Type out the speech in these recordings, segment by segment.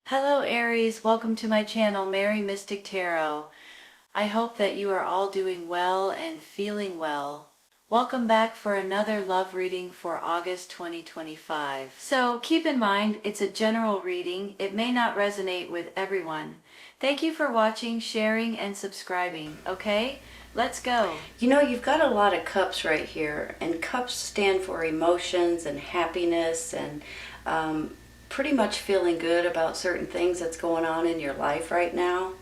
Hello Aries, welcome to my channel, Mary Mystic Tarot. I hope that you are all doing well and feeling well. Welcome back for another love reading for August 2025. So keep in mind, it's a general reading. It may not resonate with everyone. Thank you for watching, sharing, and subscribing, okay? Let's go. You know, you've got a lot of cups right here, and cups stand for emotions and happiness and pretty much feeling good about certain things that's going on in your life right now.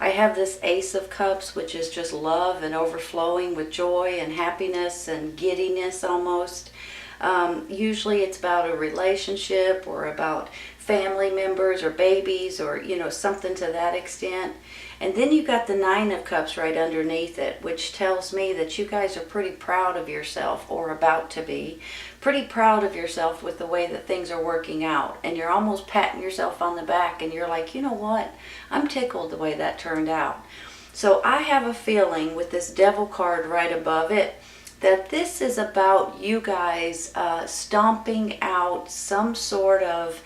I have this Ace of Cups, which is just love and overflowing with joy and happiness and giddiness almost. Usually it's about a relationship or about family members or babies or, you know, something to that extent. And then you got the Nine of Cups right underneath it, which tells me that you guys are pretty proud of yourself, or about to be pretty proud of yourself with the way that things are working out. And you're almost patting yourself on the back and you're like, you know what? I'm tickled the way that turned out. So I have a feeling with this Devil card right above it that this is about you guys stomping out some sort of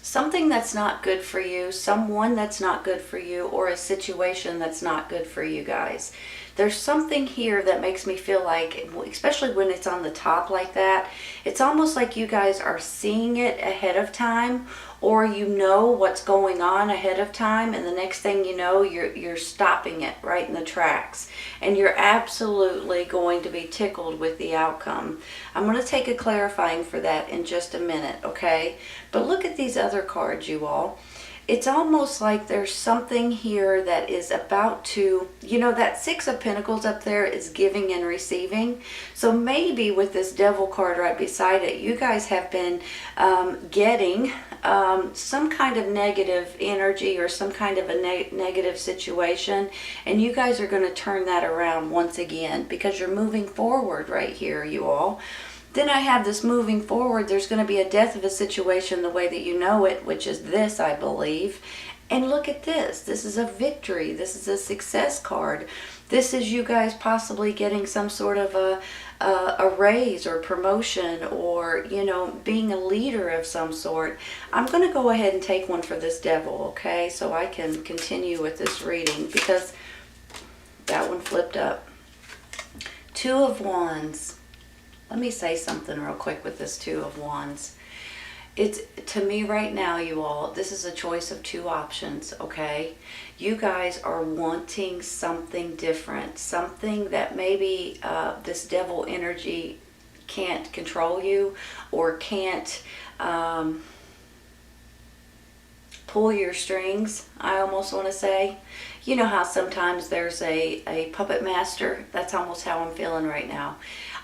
something that's not good for you, someone that's not good for you, or a situation that's not good for you guys. There's something here that makes me feel like, especially when it's on the top like that, it's almost like you guys are seeing it ahead of time, or you know what's going on ahead of time, and the next thing you know, you're stopping it right in the tracks, and you're absolutely going to be tickled with the outcome. I'm going to take a clarifying for that in just a minute, okay? But look at these other cards, you all. It's almost like there's something here that is about to, you know, that Six of Pentacles up there is giving and receiving. So maybe with this Devil card right beside it, you guys have been getting some kind of negative energy or some kind of a negative situation, and you guys are going to turn that around once again because you're moving forward right here, you all. Then I have this moving forward. There's going to be a death of a situation the way that you know it, which is this, I believe. And look at this. This is a victory. This is a success card. This is you guys possibly getting some sort of a raise or promotion, or, you know, being a leader of some sort. I'm going to go ahead and take one for this Devil, okay? So I can continue with this reading because that one flipped up. Two of Wands. Let me say something real quick with this Two of Wands. It's, to me right now, you all, this is a choice of two options, okay? You guys are wanting something different, something that maybe this Devil energy can't control you, or can't pull your strings, I almost want to say. You know how sometimes there's a puppet master? That's almost how I'm feeling right now.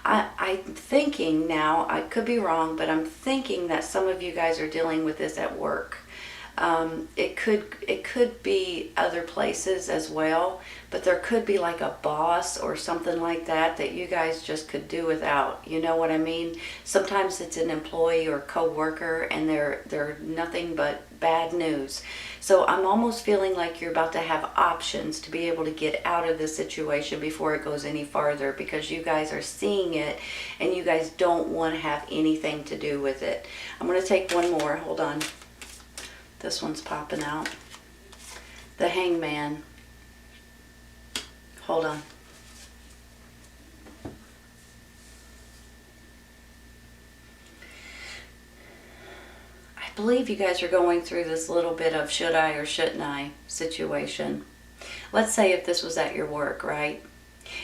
I'm thinking now, I could be wrong, but I'm thinking that some of you guys are dealing with this at work. It could be other places as well, but there could be like a boss or something like that that you guys just could do without. You know what I mean? Sometimes it's an employee or co-worker, and they're nothing but bad news. So I'm almost feeling like you're about to have options to be able to get out of this situation before it goes any farther, because you guys are seeing it and you guys don't want to have anything to do with it. I'm going to take one more. Hold on. This one's popping out. The Hangman. Hold on. I believe you guys are going through this little bit of should I or shouldn't I situation. Let's say if this was at your work, right?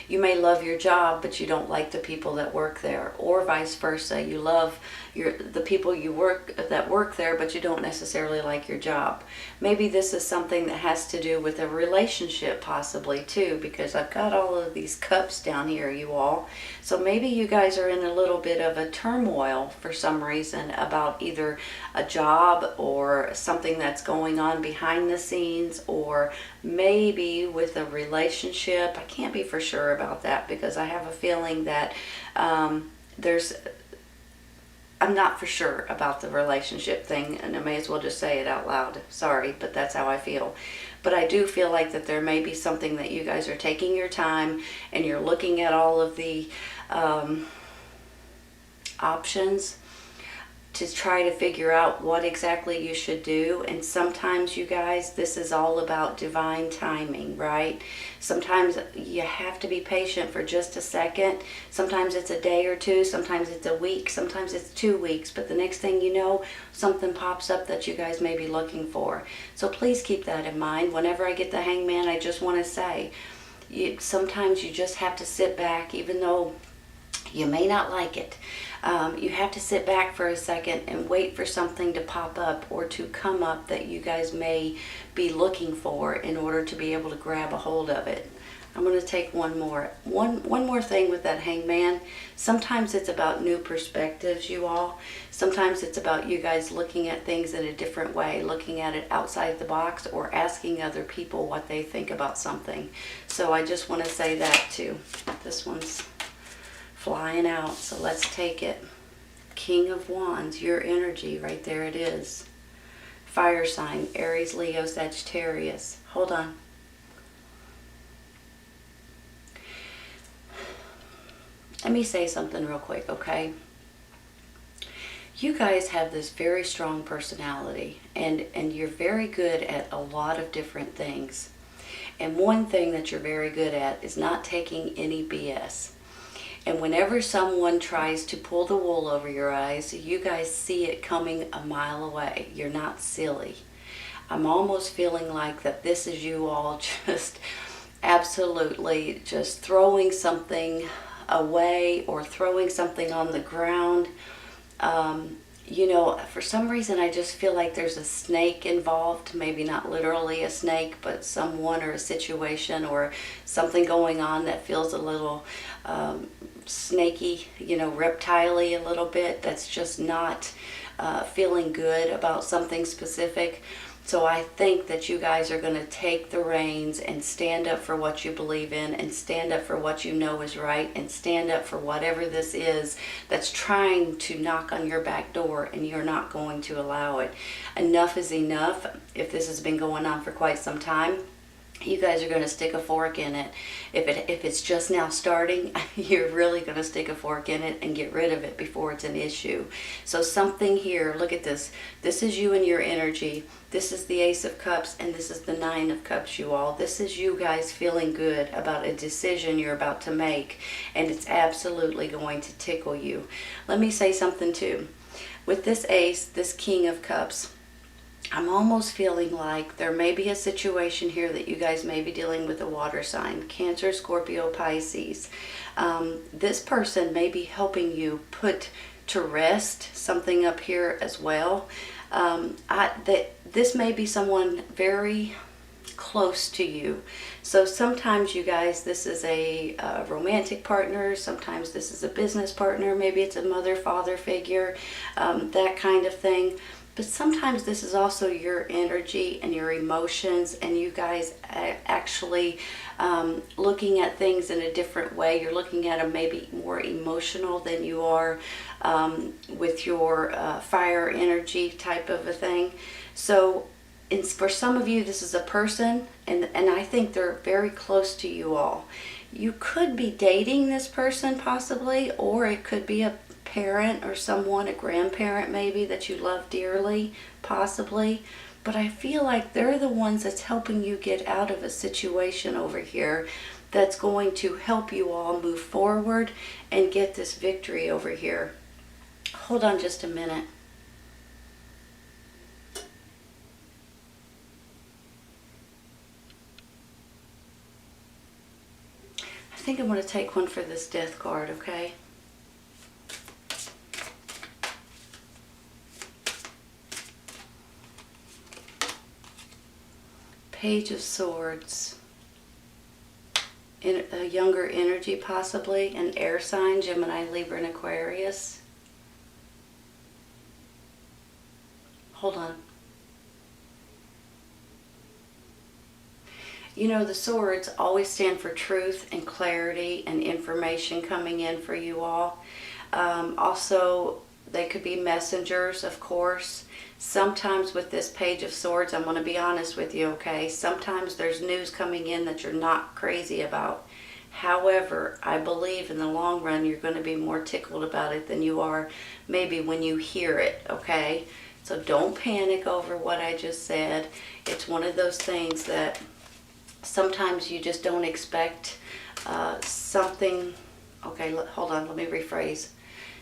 You may love your job, but you don't like the people that work there, or vice versa. You love the people that work there, but you don't necessarily like your job. Maybe this is something that has to do with a relationship possibly too, because I've got all of these cups down here, you all. So maybe you guys are in a little bit of a turmoil for some reason about either a job or something that's going on behind the scenes, or maybe with a relationship. I can't be for sure about that because I have a feeling that I'm not for sure about the relationship thing, and I may as well just say it out loud. Sorry, but that's how I feel. But I do feel like that there may be something that you guys are taking your time and you're looking at all of the options to try to figure out what exactly you should do. And sometimes, you guys, this is all about divine timing, right? Sometimes you have to be patient for just a second. Sometimes it's a day or two, sometimes it's a week, sometimes it's 2 weeks, but the next thing you know, something pops up that you guys may be looking for. So please keep that in mind. Whenever I get the Hangman, I just want to say, sometimes you just have to sit back, even though you may not like it. You have to sit back for a second and wait for something to pop up or to come up that you guys may be looking for in order to be able to grab a hold of it. I'm going to take one more thing with that Hangman. Sometimes it's about new perspectives, you all. Sometimes it's about you guys looking at things in a different way, looking at it outside the box, or asking other people what they think about something. So I just want to say that too. This one's flying out, so let's take it. King of Wands, your energy, right there it is. Fire sign, Aries, Leo, Sagittarius. Hold on. Let me say something real quick, okay? You guys have this very strong personality, and you're very good at a lot of different things. And one thing that you're very good at is not taking any BS. And whenever someone tries to pull the wool over your eyes, you guys see it coming a mile away. You're not silly. I'm almost feeling like that this is you all just absolutely just throwing something away or throwing something on the ground. You know, for some reason I just feel like there's a snake involved. Maybe not literally a snake, but someone or a situation or something going on that feels a little snaky, you know, reptile-y a little bit. That's just not feeling good about something specific. So I think that you guys are going to take the reins and stand up for what you believe in, and stand up for what you know is right, and stand up for whatever this is that's trying to knock on your back door, and you're not going to allow it. Enough is enough. If this has been going on for quite some time, you guys are going to stick a fork in it. If it's just now starting, you're really going to stick a fork in it and get rid of it before it's an issue. So something here, look at this. This is you and your energy. This is the Ace of Cups, and this is the Nine of Cups, you all. This is you guys feeling good about a decision you're about to make, and it's absolutely going to tickle you. Let me say something too. With this Ace, this King of Cups, I'm almost feeling like there may be a situation here that you guys may be dealing with a water sign, Cancer, Scorpio, Pisces. This person may be helping you put to rest something up here as well. This may be someone very close to you. So sometimes, you guys, this is a romantic partner. Sometimes this is a business partner. Maybe it's a mother, father figure, that kind of thing. But sometimes this is also your energy and your emotions, and you guys actually looking at things in a different way. You're looking at them maybe more emotional than you are with your fire energy type of a thing. So for some of you, this is a person, and I think they're very close to you all. You could be dating this person possibly, or it could be a parent or someone, a grandparent maybe, that you love dearly, possibly. But I feel like they're the ones that's helping you get out of a situation over here that's going to help you all move forward and get this victory over here. Hold on just a minute. I think I'm going to take one for this Death card, okay? Page of Swords. A younger energy, possibly. An air sign, Gemini, Libra, and Aquarius. Hold on. You know, the swords always stand for truth and clarity and information coming in for you all. Also, they could be messengers, of course. Sometimes with this Page of Swords, I'm going to be honest with you, okay? Sometimes there's news coming in that you're not crazy about. However, I believe in the long run you're going to be more tickled about it than you are maybe when you hear it, okay? So don't panic over what I just said. It's one of those things that sometimes you just don't expect something. Okay, hold on, let me rephrase.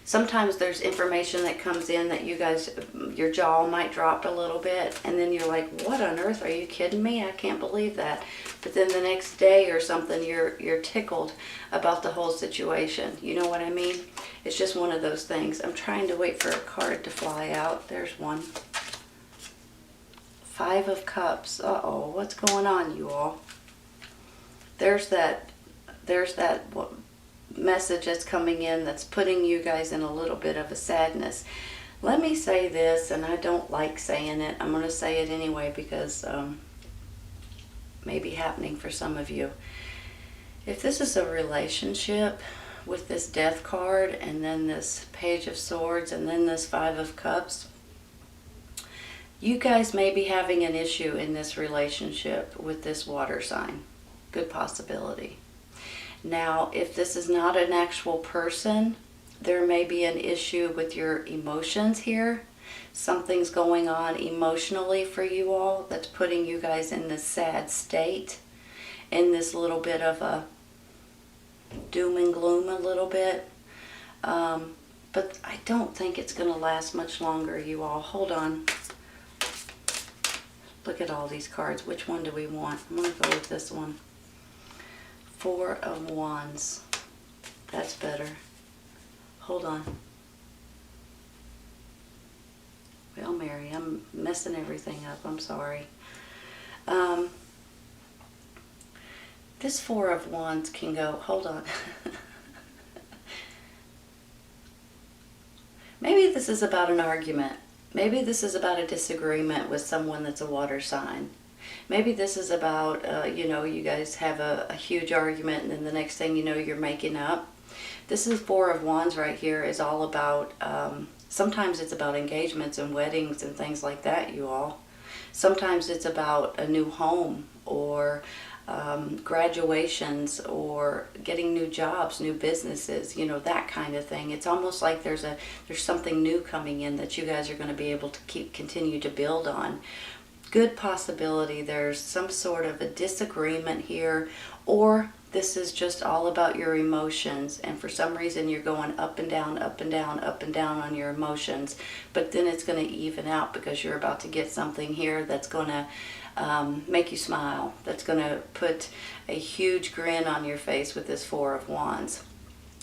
Sometimes there's information that comes in that you guys, your jaw might drop a little bit, and then you're like, what on earth, are you kidding me? I can't believe that. But then the next day or something, you're tickled about the whole situation. You know what I mean? It's just one of those things. I'm trying to wait for a card to fly out. There's one. 5 of Cups. Uh-oh, what's going on, you all? There's that message that's coming in that's putting you guys in a little bit of a sadness. Let me say this, and I don't like saying it. I'm going to say it anyway because may be happening for some of you. If this is a relationship with this Death card and then this Page of Swords and then this 5 of Cups, you guys may be having an issue in this relationship with this water sign. Good possibility. Now, if this is not an actual person, there may be an issue with your emotions here. Something's going on emotionally for you all that's putting you guys in this sad state, in this little bit of a doom and gloom a little bit. But I don't think it's going to last much longer, you all. Hold on. Look at all these cards. Which one do we want? I'm going to go with this one. 4 of Wands. That's better. Hold on. Well, Mary, I'm messing everything up. I'm sorry. This 4 of Wands can go... Hold on. Maybe this is about an argument. Maybe this is about a disagreement with someone that's a water sign. Maybe this is about, you guys have a huge argument and then the next thing you know, you're making up. This is 4 of Wands right here is all about, sometimes it's about engagements and weddings and things like that, you all. Sometimes it's about a new home or graduations or getting new jobs, new businesses, that kind of thing. It's almost like there's something new coming in that you guys are going to be able to continue to build on. Good possibility there's some sort of a disagreement here, or this is just all about your emotions, and for some reason you're going up and down, up and down, up and down on your emotions, but then it's going to even out because you're about to get something here that's going to make you smile, that's going to put a huge grin on your face with this 4 of Wands.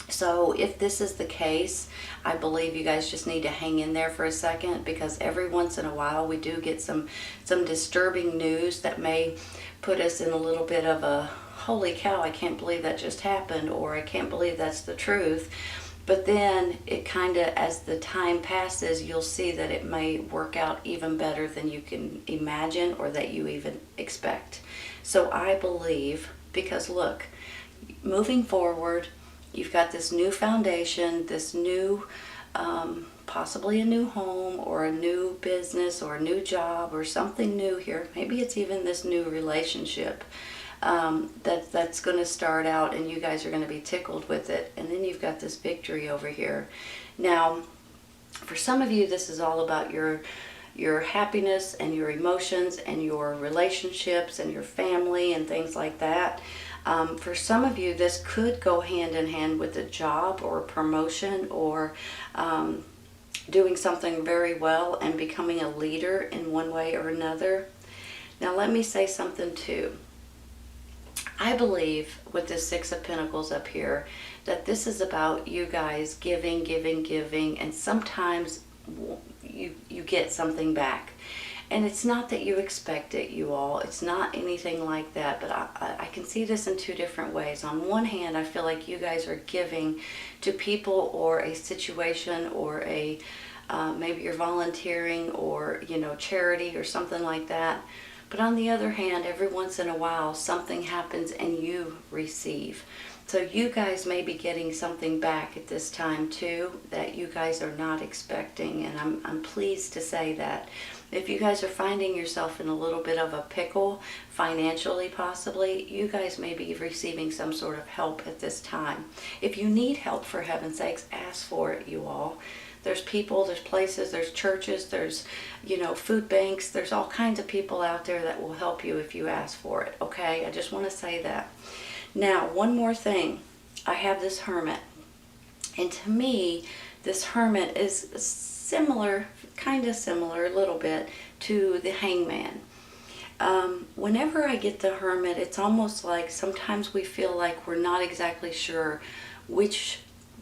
So if this is the case, I believe you guys just need to hang in there for a second, because every once in a while we do get some disturbing news that may put us in a little bit of a, holy cow, I can't believe that just happened, or I can't believe that's the truth. But then it kind of, as the time passes, you'll see that it may work out even better than you can imagine or that you even expect. So I believe, because look, moving forward, you've got this new foundation, this new, possibly a new home or a new business or a new job or something new here. Maybe it's even this new relationship that's going to start out, and you guys are going to be tickled with it. And then you've got this victory over here. Now, for some of you, this is all about your happiness and your emotions and your relationships and your family and things like that. For some of you, this could go hand in hand with a job or a promotion or doing something very well and becoming a leader in one way or another. Now, let me say something too. I believe with this 6 of Pentacles up here that this is about you guys giving, and sometimes you get something back. And it's not that you expect it, you all. It's not anything like that. But I can see this in 2 different ways. On one hand, I feel like you guys are giving to people or a situation or a maybe you're volunteering or charity or something like that. But on the other hand, every once in a while, something happens and you receive. So you guys may be getting something back at this time too that you guys are not expecting, and I'm pleased to say that. If you guys are finding yourself in a little bit of a pickle, financially possibly, you guys may be receiving some sort of help at this time. If you need help, for heaven's sakes, ask for it, you all. There's people, there's places, there's churches, there's, food banks, there's all kinds of people out there that will help you if you ask for it, okay? I just want to say that. Now, one more thing. I have this hermit. And to me, this hermit is similar, kind of similar a little bit, to the hangman. Whenever I get the hermit, it's almost like sometimes we feel like we're not exactly sure which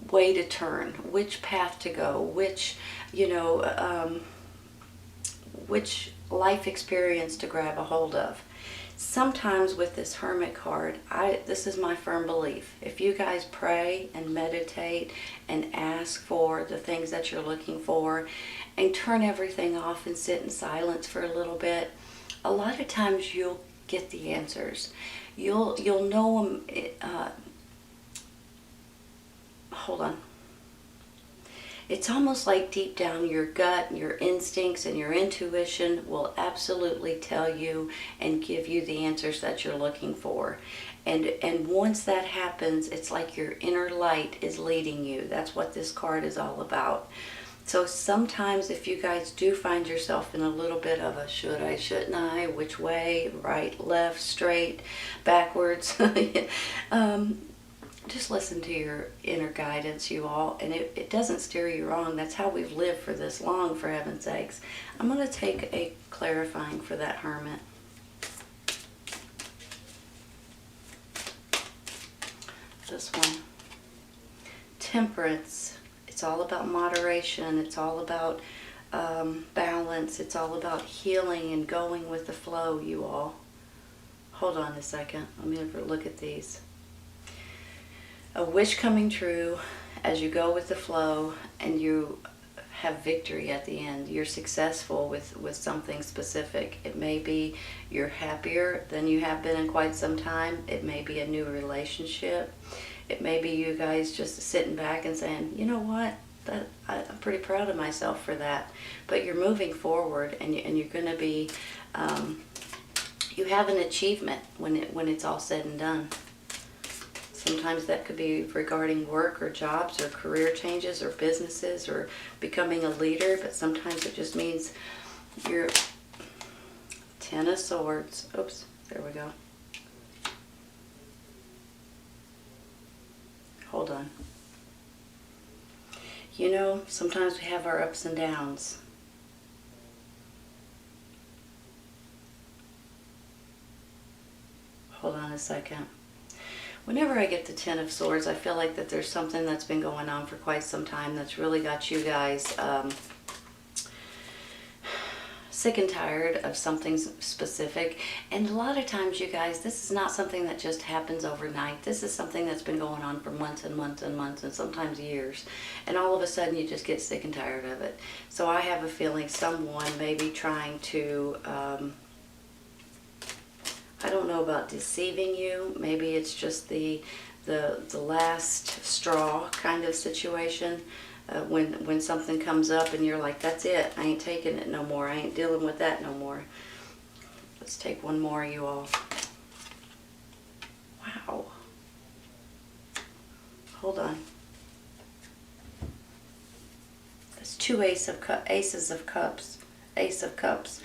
way to turn, which path to go, which life experience to grab a hold of. Sometimes with this hermit card, this is my firm belief. If you guys pray and meditate and ask for the things that you're looking for and turn everything off and sit in silence for a little bit, a lot of times you'll get the answers. You'll know them. Hold on. It's almost like deep down your gut and your instincts and your intuition will absolutely tell you and give you the answers that you're looking for. And once that happens, it's like your inner light is leading you. That's what this card is all about. So sometimes if you guys do find yourself in a little bit of a should I, shouldn't I, which way, right, left, straight, backwards, just listen to your inner guidance, you all, and it doesn't steer you wrong. That's how we've lived for this long, for heaven's sakes. I'm going to take a clarifying for that hermit. This one. Temperance. It's all about moderation. It's all about balance. It's all about healing and going with the flow, you all. Hold on a second. Let me look at these. A wish coming true as you go with the flow and you have victory at the end. You're successful with something specific. It may be you're happier than you have been in quite some time. It may be a new relationship. It may be you guys just sitting back and saying, you know what, I'm pretty proud of myself for that. But you're moving forward and you're going to be, you have an achievement when it's all said and done. Sometimes that could be regarding work or jobs or career changes or businesses or becoming a leader, but sometimes it just means you're Ten of Swords. Oops, there we go. Hold on. Sometimes we have our ups and downs. Hold on a second. Whenever I get the Ten of Swords, I feel like that there's something that's been going on for quite some time that's really got you guys sick and tired of something specific. And a lot of times, you guys, this is not something that just happens overnight. This is something that's been going on for months and months and months and sometimes years. And all of a sudden, you just get sick and tired of it. So I have a feeling someone may be trying to... I don't know about deceiving you. Maybe it's just the last straw kind of situation. When something comes up and you're like, that's it. I ain't taking it no more. I ain't dealing with that no more. Let's take one more, you all. Wow. Hold on. That's two aces of cups. Ace of Cups.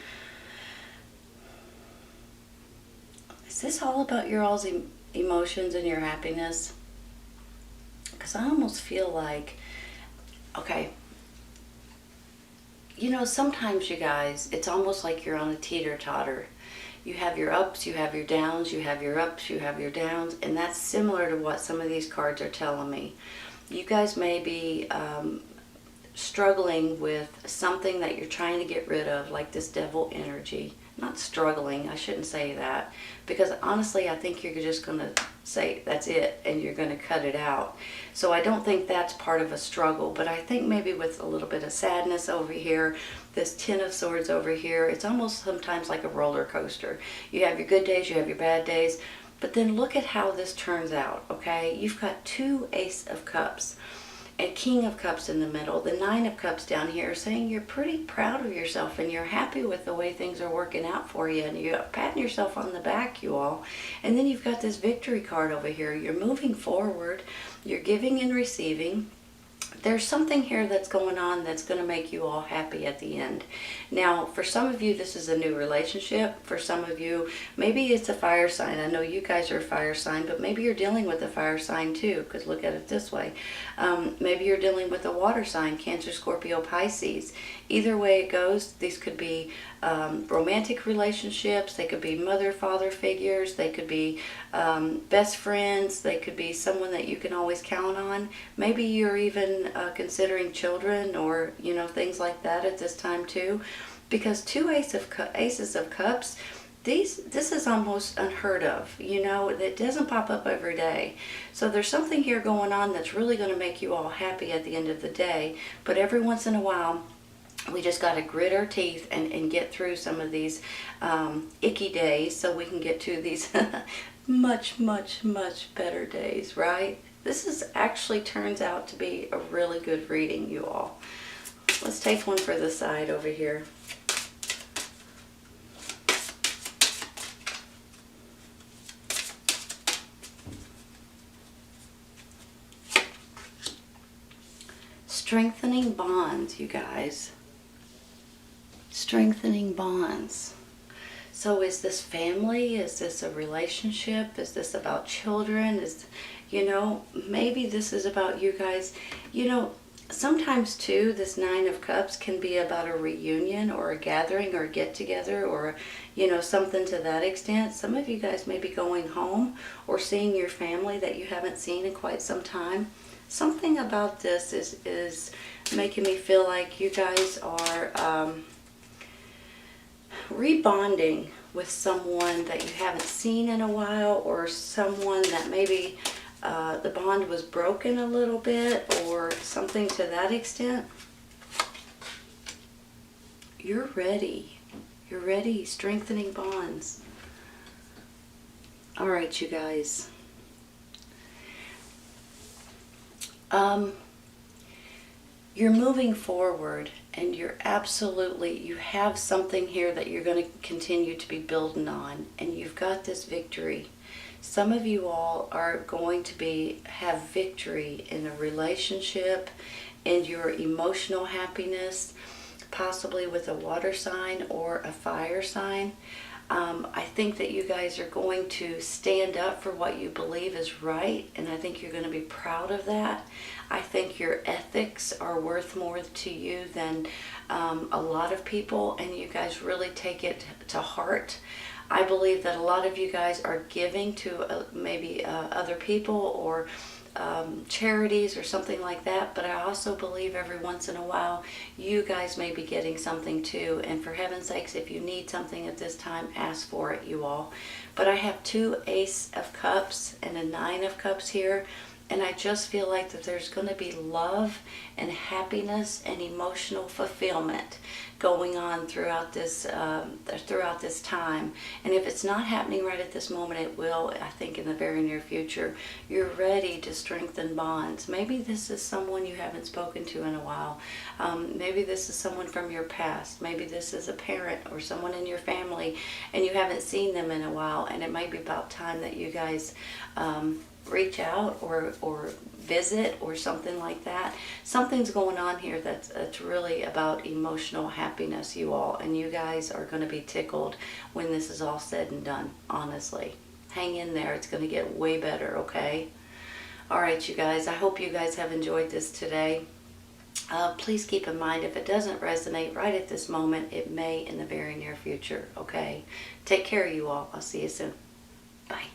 Is this all about your all's emotions and your happiness? Because I almost feel like, okay, sometimes you guys, it's almost like you're on a teeter-totter. You have your ups, you have your downs, you have your ups, you have your downs, and that's similar to what some of these cards are telling me. You guys may be struggling with something that you're trying to get rid of, like this devil energy. Not struggling, I shouldn't say that, because honestly I think you're just going to say that's it and you're going to cut it out. So I don't think that's part of a struggle, but I think maybe with a little bit of sadness over here, this Ten of Swords over here, it's almost sometimes like a roller coaster. You have your good days, you have your bad days, But then look at how this turns out, okay? You've got 2 Ace of Cups and King of Cups in the middle. The 9 of Cups down here saying you're pretty proud of yourself and you're happy with the way things are working out for you, and you're patting yourself on the back, you all. And then you've got this victory card over here. You're moving forward. You're giving and receiving. There's something here that's going on that's going to make you all happy at the end. Now, for some of you, this is a new relationship. For some of you, maybe it's a fire sign. I know you guys are a fire sign, but maybe you're dealing with a fire sign too, because look at it this way. Maybe you're dealing with a water sign, Cancer, Scorpio, Pisces. Either way it goes, these could be romantic relationships. They could be mother-father figures. They could be best friends. They could be someone that you can always count on. Maybe you're even considering children, or things like that at this time too, because 2 Aces of Cups, this is almost unheard of. It doesn't pop up every day. So there's something here going on that's really going to make you all happy at the end of the day. But every once in a while, we just got to grit our teeth and get through some of these icky days so we can get to these much, much, much better days, right? This is actually turns out to be a really good reading, you all. Let's take one for the side over here. Strengthening bonds, you guys. Strengthening bonds. So is this family? Is this a relationship? Is this about children? Maybe this is about you guys. Sometimes too, this 9 of Cups can be about a reunion or a gathering or a get together, or something to that extent. Some of you guys may be going home or seeing your family that you haven't seen in quite some time. Something about this is making me feel like you guys are rebonding with someone that you haven't seen in a while, or someone that maybe the bond was broken a little bit, or something to that extent. You're ready. You're ready. Strengthening bonds. All right, you guys. You're moving forward, and you have something here that you're going to continue to be building on, and you've got this victory. Some of you all are going to have victory in a relationship, in your emotional happiness, possibly with a water sign or a fire sign. I think that you guys are going to stand up for what you believe is right, and I think you're going to be proud of that. I think your ethics are worth more to you than a lot of people, and you guys really take it to heart. I believe that a lot of you guys are giving to maybe other people or charities or something like that, but I also believe every once in a while you guys may be getting something too, and for heaven's sakes, if you need something at this time, ask for it, you all. But I have 2 Ace of Cups and a 9 of Cups here, and I just feel like that there's going to be love and happiness and emotional fulfillment going on throughout this time. And if it's not happening right at this moment, it will, I think, in the very near future. You're ready to strengthen bonds. Maybe this is someone you haven't spoken to in a while. Maybe this is someone from your past. Maybe this is a parent or someone in your family, and you haven't seen them in a while, and it might be about time that you guys reach out or visit or something like that. Something's going on here that's really about emotional happiness, you all, and you guys are going to be tickled when this is all said and done, honestly. Hang in there. It's going to get way better, okay? All right, you guys. I hope you guys have enjoyed this today. Please keep in mind, if it doesn't resonate right at this moment, it may in the very near future, okay? Take care, you all. I'll see you soon. Bye.